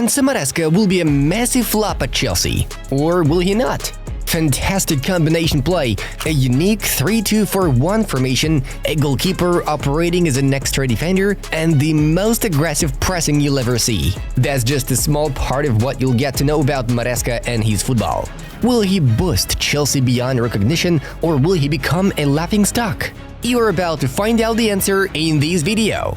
Enzo MARESCA will be a massive flop at Chelsea, or will he not? Fantastic combination play, a unique 3-2-4-1 formation, a goalkeeper operating as an extra defender, and the most aggressive pressing you'll ever see. That's just a small part of what you'll get to know about MARESCA and his football. Will he boost Chelsea beyond recognition, or will he become a laughingstock? You're about to find out the answer in this video.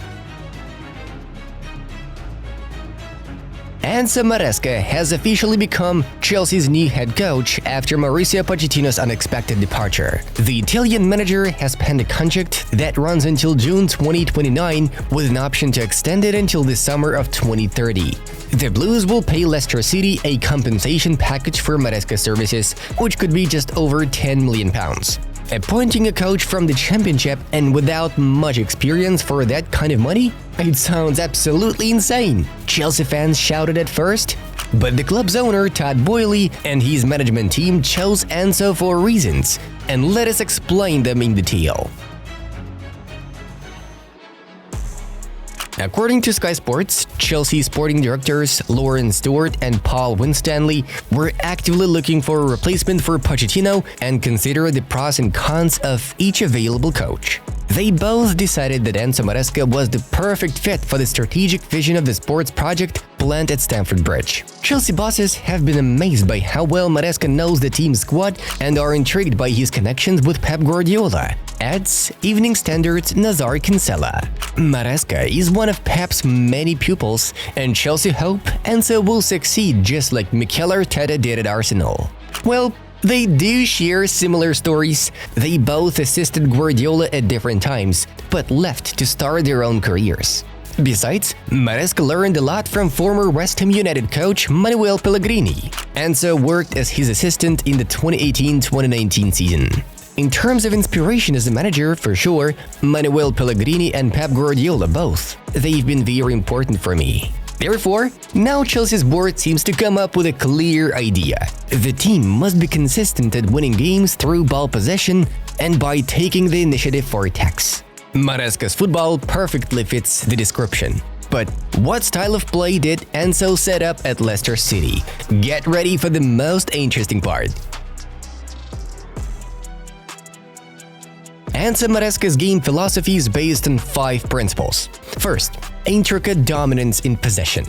Enzo MARESCA has officially become Chelsea's new head coach after Mauricio Pochettino's unexpected departure. The Italian manager has penned a contract that runs until June 2029 with an option to extend it until the summer of 2030. The Blues will pay Leicester City a compensation package for MARESCA services, which could be just over £10 million. Appointing a coach from the Championship and without much experience for that kind of money? It sounds absolutely insane. Chelsea fans shouted at first, but the club's owner, Todd Boehly, and his management team chose Enzo for reasons, and let us explain them in detail. According to Sky Sports, Chelsea sporting directors Lawrence Stewart and Paul Winstanley were actively looking for a replacement for Pochettino and considered the pros and cons of each available coach. They both decided that Enzo MARESCA was the perfect fit for the strategic vision of the sports project planned at Stamford Bridge. Chelsea bosses have been amazed by how well MARESCA knows the team's squad and are intrigued by his connections with Pep Guardiola, adds Evening Standard's Nazar Kinsella. MARESCA is one of Pep's many pupils, and Chelsea hope Enzo will succeed just like Mikel Arteta did at Arsenal. Well, they do share similar stories. They both assisted Guardiola at different times, but left to start their own careers. Besides, MARESCA learned a lot from former West Ham United coach Manuel Pellegrini. Enzo worked as his assistant in the 2018-2019 season. In terms of inspiration as a manager, for sure, Manuel Pellegrini and Pep Guardiola both. They've been very important for me. Therefore, now Chelsea's board seems to come up with a clear idea. The team must be consistent at winning games through ball possession and by taking the initiative for attacks. MARESCA's football perfectly fits the description. But what style of play did Enzo set up at Leicester City? Get ready for the most interesting part. Enzo MARESCA's game philosophy is based on 5 principles. First, intricate dominance in possession.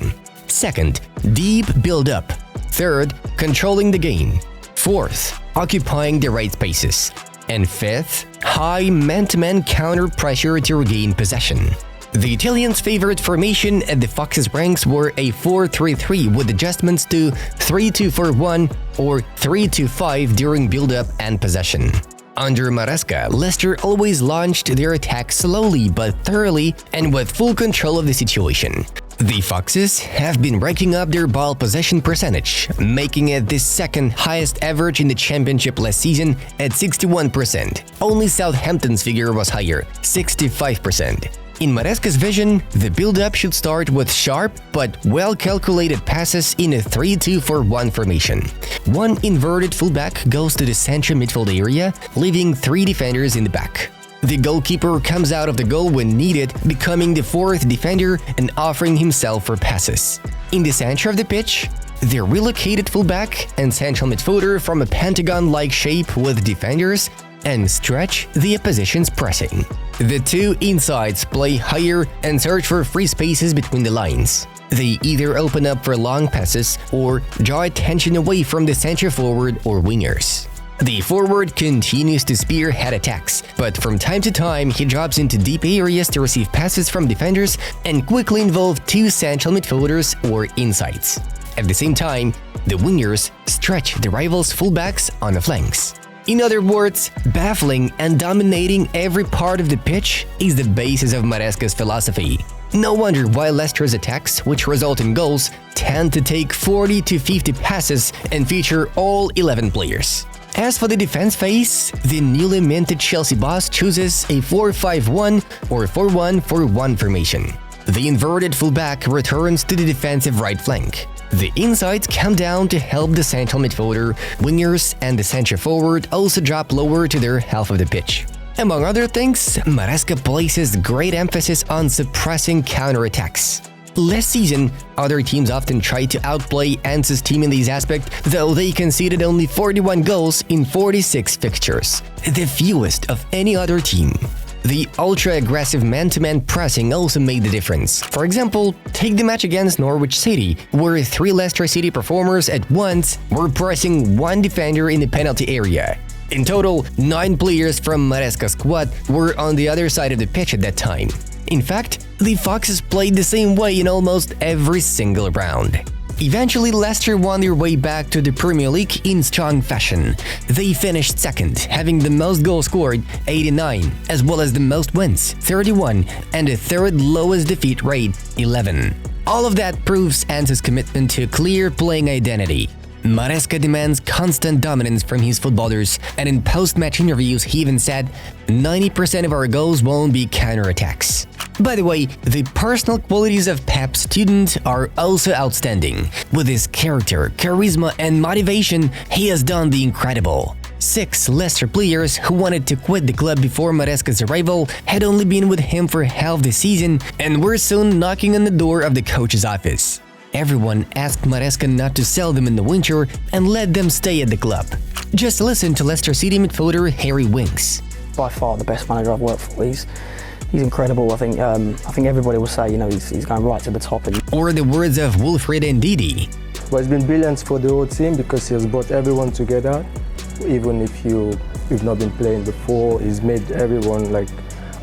Second, deep build-up. Third, controlling the game. Fourth, occupying the right spaces. And fifth, high man-to-man counter pressure to regain possession. The Italians' favorite formation at the Foxes' ranks were a 4-3-3 with adjustments to 3-2-4-1 or 3-2-5 during build-up and possession. Under MARESCA, Leicester always launched their attack slowly but thoroughly and with full control of the situation. The Foxes have been racking up their ball possession percentage, making it the second highest average in the Championship last season at 61%. Only Southampton's figure was higher, 65%. In MARESCA's vision, the build-up should start with sharp but well-calculated passes in a 3-2-4-1 formation. One inverted fullback goes to the central midfield area, leaving 3 defenders in the back. The goalkeeper comes out of the goal when needed, becoming the 4th defender and offering himself for passes. In the center of the pitch, the relocated fullback and central midfielder form a pentagon-like shape with defenders and stretch the opposition's pressing. The 2 insides play higher and search for free spaces between the lines. They either open up for long passes or draw attention away from the center forward or wingers. The forward continues to spearhead attacks, but from time to time he drops into deep areas to receive passes from defenders and quickly involve 2 central midfielders or insides. At the same time, the wingers stretch the rivals' fullbacks on the flanks. In other words, baffling and dominating every part of the pitch is the basis of MARESCA's philosophy. No wonder why Leicester's attacks, which result in goals, tend to take 40 to 50 passes and feature all 11 players. As for the defense phase, the newly minted Chelsea boss chooses a 4-5-1 or 4-1-4-1 formation. The inverted fullback returns to the defensive right flank. The insides come down to help the central midfielder, wingers, and the center forward also drop lower to their half of the pitch. Among other things, MARESCA places great emphasis on suppressing counterattacks. Last season, other teams often tried to outplay Enzo's team in this aspect, though they conceded only 41 goals in 46 fixtures, the fewest of any other team. The ultra-aggressive man-to-man pressing also made the difference. For example, take the match against Norwich City, where 3 Leicester City performers at once were pressing 1 defender in the penalty area. In total, 9 players from Maresca's squad were on the other side of the pitch at that time. In fact, the Foxes played the same way in almost every single round. Eventually, Leicester won their way back to the Premier League in strong fashion. They finished second, having the most goals scored, 89, as well as the most wins, 31, and the third lowest defeat rate, 11. All of that proves Enzo's commitment to a clear playing identity. Maresca demands constant dominance from his footballers, and in post-match interviews he even said, 90% of our goals won't be counterattacks. By the way, the personal qualities of Pep's student are also outstanding. With his character, charisma, and motivation, he has done the incredible. 6 Leicester players who wanted to quit the club before Maresca's arrival had only been with him for half the season and were soon knocking on the door of the coach's office. Everyone asked Maresca not to sell them in the winter and let them stay at the club. Just listen to Leicester City midfielder Harry Winks. By far the best manager I've worked for. He's incredible. I think everybody will say, he's going right to the top. Or the words of Wilfred Ndidi. Well, it's been brilliant for the whole team because he has brought everyone together. Even if you've not been playing before, he's made everyone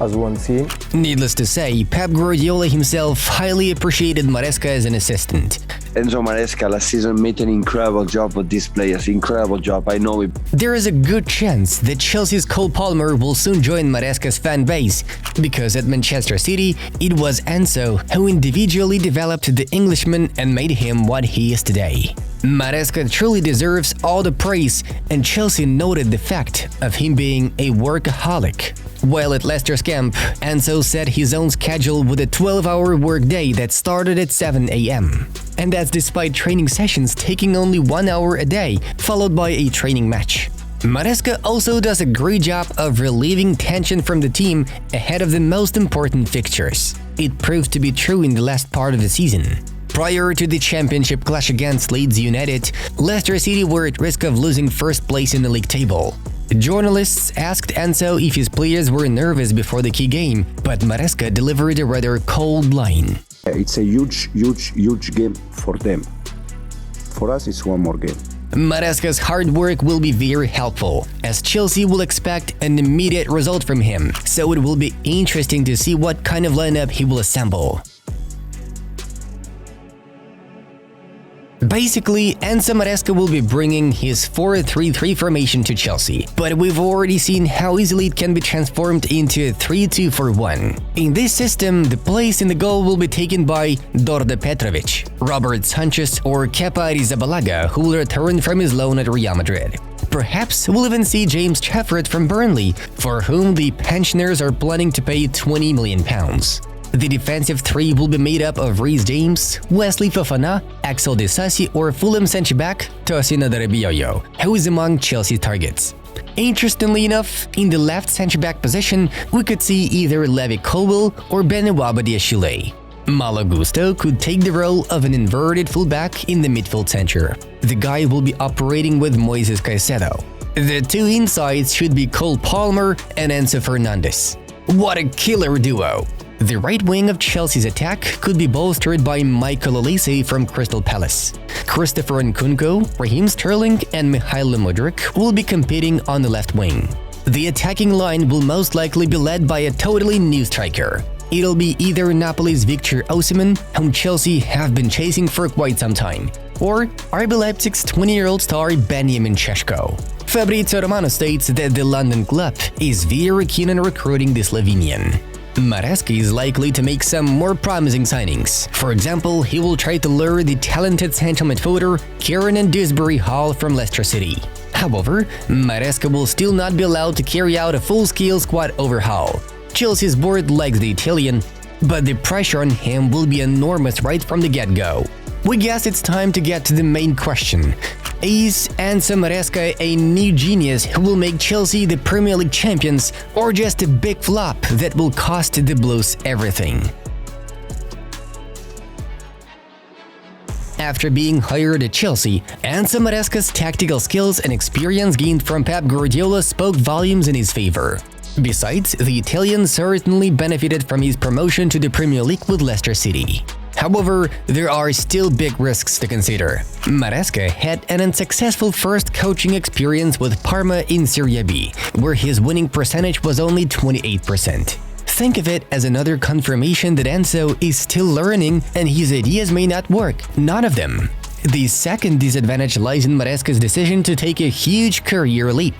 as one team. Needless to say, Pep Guardiola himself highly appreciated Maresca as an assistant. Enzo Maresca last season made an incredible job with these players, incredible job, I know it. There is a good chance that Chelsea's Cole Palmer will soon join Maresca's fan base, because at Manchester City, it was Enzo who individually developed the Englishman and made him what he is today. Maresca truly deserves all the praise, and Chelsea noted the fact of him being a workaholic. While at Leicester's camp, Enzo set his own schedule with a 12-hour workday that started at 7 a.m. And that's despite training sessions taking only 1 hour a day, followed by a training match. Maresca also does a great job of relieving tension from the team ahead of the most important fixtures. It proved to be true in the last part of the season. Prior to the championship clash against Leeds United, Leicester City were at risk of losing first place in the league table. Journalists asked Enzo if his players were nervous before the key game, but Maresca delivered a rather cold line. It's a huge game for them. For us, it's one more game. Maresca's hard work will be very helpful, as Chelsea will expect an immediate result from him, so it will be interesting to see what kind of lineup he will assemble. Basically, Enzo Maresca will be bringing his 4-3-3 formation to Chelsea, but we've already seen how easily it can be transformed into a 3-2-4-1. In this system, the place in the goal will be taken by Đorđe Petrović, Robert Sanchez or Kepa Arrizabalaga, who will return from his loan at Real Madrid. Perhaps we'll even see James Trafford from Burnley, for whom the pensioners are planning to pay £20 million. The defensive three will be made up of Reece James, Wesley Fofana, Axel Disasi or Fulham centre-back Tosin Adarabioyo, who is among Chelsea's targets. Interestingly enough, in the left centre-back position, we could see either Levi Colwill or Benoit Badiashile. Malo Gusto could take the role of an inverted fullback in the midfield center. The guy will be operating with Moises Caicedo. The two insides should be Cole Palmer and Enzo Fernandez. What a killer duo! The right wing of Chelsea's attack could be bolstered by Michael Olise from Crystal Palace. Christopher Nkunku, Raheem Sterling, and Mikhailo Mudryk will be competing on the left wing. The attacking line will most likely be led by a totally new striker. It'll be either Napoli's Victor Osimhen, whom Chelsea have been chasing for quite some time, or RB Leipzig's 20-year-old star Benjamin Šeško. Fabrizio Romano states that the London club is very keen on recruiting the Slovenian. Maresca is likely to make some more promising signings. For example, he will try to lure the talented central midfielder Kieran Dewsbury Hall from Leicester City. However, Maresca will still not be allowed to carry out a full-scale squad overhaul. Chelsea's board likes the Italian, but the pressure on him will be enormous right from the get-go. We guess it's time to get to the main question. Is Enzo Maresca a new genius who will make Chelsea the Premier League champions, or just a big flop that will cost the Blues everything? after being hired at Chelsea, Enzo Maresca's tactical skills and experience gained from Pep Guardiola spoke volumes in his favor. Besides, the Italian certainly benefited from his promotion to the Premier League with Leicester City. However, there are still big risks to consider. Maresca had an unsuccessful first coaching experience with Parma in Serie B, where his winning percentage was only 28%. Think of it as another confirmation that Enzo is still learning and his ideas may not work, none of them. The second disadvantage lies in Maresca's decision to take a huge career leap.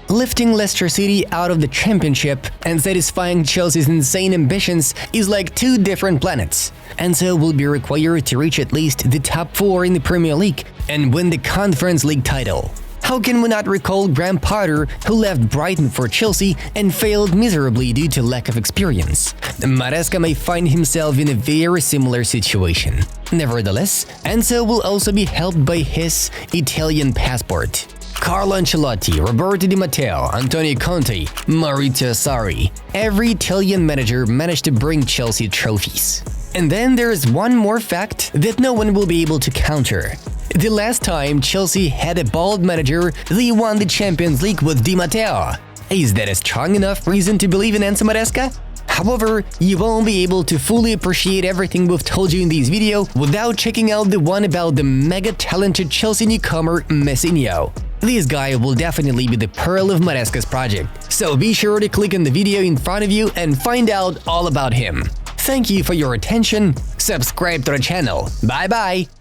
Lifting Leicester City out of the Championship and satisfying Chelsea's insane ambitions is like two different planets. Enzo will be required to reach at least the top 4 in the Premier League and win the Conference League title. How can we not recall Graham Potter, who left Brighton for Chelsea and failed miserably due to lack of experience? Maresca may find himself in a very similar situation. Nevertheless, Enzo will also be helped by his Italian passport. Carlo Ancelotti, Roberto Di Matteo, Antonio Conte, Maurizio Sarri. Every Italian manager managed to bring Chelsea trophies. And then there is one more fact that no one will be able to counter. The last time Chelsea had a bald manager, they won the Champions League with Di Matteo. Is that a strong enough reason to believe in Enzo Maresca? However, you won't be able to fully appreciate everything we've told you in this video without checking out the one about the mega-talented Chelsea newcomer Messinho. This guy will definitely be the pearl of Maresca's project, so be sure to click on the video in front of you and find out all about him. Thank you for your attention, subscribe to the channel, bye bye!